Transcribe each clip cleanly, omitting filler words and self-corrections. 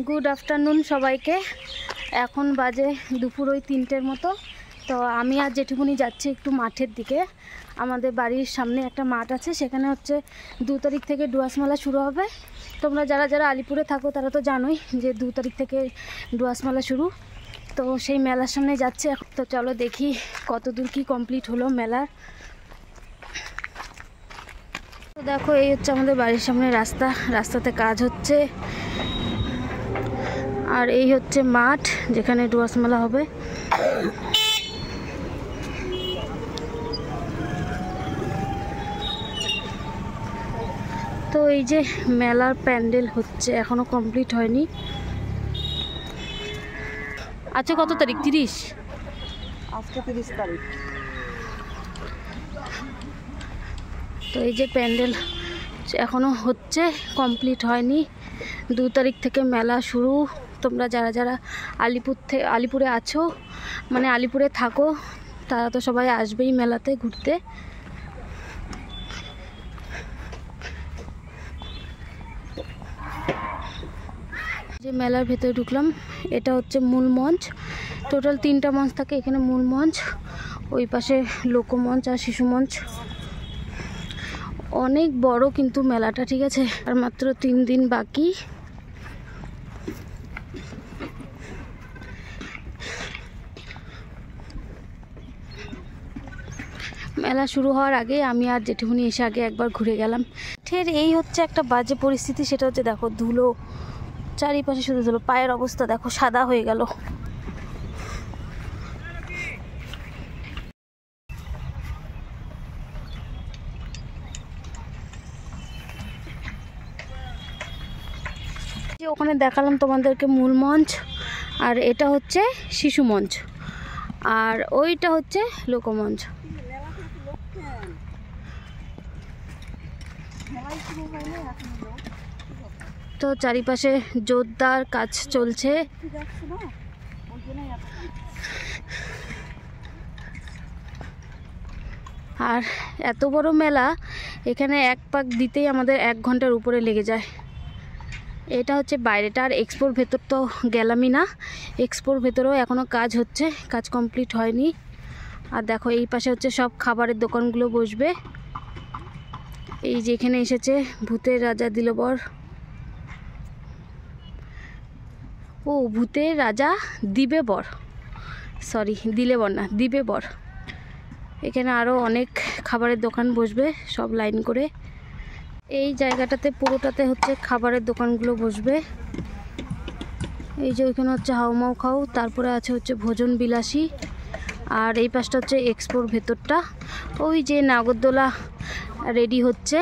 Good afternoon সবাইকে। এখন বাজে দুপুর ওই 3টের মতো। তো আমি আর জেঠুমনি যাচ্ছি একটু মাঠের দিকে। আমাদের বাড়ির সামনে একটা মাঠ আছে, সেখানে হচ্ছে 2 তারিখ থেকে ডুয়ার্স মেলা শুরু হবে। তোমরা যারা যারা আলিপুরে থাকো তারা তো জানোই যে 2 তারিখ থেকে ডুয়ার্স মেলা শুরু। তো সেই মেলার সামনে যাচ্ছে। তো চলো দেখি কত দূর কি কমপ্লিট হলো মেলার। তো দেখো এই হচ্ছে আমাদের বাড়ির সামনে রাস্তা, রাস্তাতে কাজ হচ্ছে। আর এই হচ্ছে মাঠ যেখানে ডুয়ার্স মেলা হবে। তো এই যে মেলার প্যান্ডেল হচ্ছে, এখনো কমপ্লিট হয়নি। আচ্ছা কত তারিখ? 30? আজকে 30 তারিখ। তো এই যে প্যান্ডেল এখনো হচ্ছে, কমপ্লিট হয়নি। 2 তারিখ থেকে মেলা শুরু। তোমরা যারা যারা আলিপুরে আছো, মানে আলিপুরে থাকো, তারা তো সবাই আসবেই মেলাতে ঘুরতে। যে মেলার ভেতরে ঢুকলাম, এটা হচ্ছে মূল মঞ্চ। টোটাল 3টা মঞ্চ থাকে এখানে। মূল মঞ্চ, ওই পাশে লোকমঞ্চ আর শিশু মঞ্চ। অনেক বড় কিন্তু মেলাটা, ঠিক আছে। আর মাত্র 3 দিন বাকি। মেলা শুরু হওয়ার আগে আমি আর জেঠুমনি এসে আগে একবার ঘুরে গেলাম। ঠিক এই হচ্ছে একটা বাজে পরিস্থিতি, সেটা হচ্ছে দেখো ধুলো চারিপাশে, শুধু ধুলো। পায়ের অবস্থা দেখো, সাদা হয়ে গেল। ওখানে দেখালাম তোমাদেরকে মূল মঞ্চ, আর এটা হচ্ছে শিশু মঞ্চ, আর ওইটা হচ্ছে লোকমঞ্চ। তো চারিপাশে জোরদার কাজ চলছে। আর এত বড় মেলা, এখানে এক পাক দিতেই আমাদের 1 ঘন্টার উপরে লেগে যায়। এটা হচ্ছে বাইরেটা, আর এক্সপোর ভেতর তো গেলামই না। এক্সপোর ভেতরেও এখনও কাজ হচ্ছে, কাজ কমপ্লিট হয়নি। আর দেখো এই পাশে হচ্ছে সব খাবারের দোকানগুলো বসবে। এই যে এখানে এসেছে ভূতের রাজা দিলবর। ও ভূতের রাজা দিবেবর, সরি দিলেবর না, দিবেবর। এখানে আরও অনেক খাবারের দোকান বসবে সব লাইন করে। এই জায়গাটাতে পুরোটাতে হচ্ছে খাবারের দোকানগুলো বসবে। এই যে ওইখানে হচ্ছে হাউমাউ খাও, তারপরে আছে হচ্ছে ভোজন বিলাসী। আর এই পাশটা হচ্ছে এক্সপোর ভেতরটা। ওই যে নাগরদোলা রেডি হচ্ছে।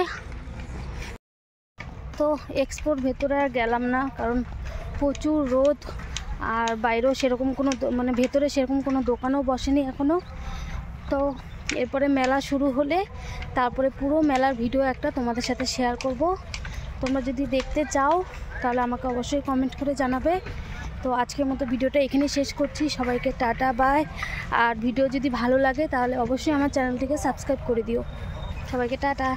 তো এক্সপোর ভেতরে আর গেলাম না, কারণ প্রচুর রোদ। আর বাইরেও সেরকম কোনো মানে ভেতরে সেরকম কোনো দোকানও বসেনি এখনও। তো এরপরে মেলা শুরু হলে তারপরে পুরো মেলার ভিডিও একটা তোমাদের সাথে শেয়ার করব। তোমরা যদি দেখতে চাও তাহলে আমাকে অবশ্যই কমেন্ট করে জানাবে। তো আজকের মতো ভিডিওটা এখানেই শেষ করছি। সবাইকে টাটা বাই। আর ভিডিও যদি ভালো লাগে তাহলে অবশ্যই আমার চ্যানেলটিকে সাবস্ক্রাইব করে দিও। সবাইকে টাটা।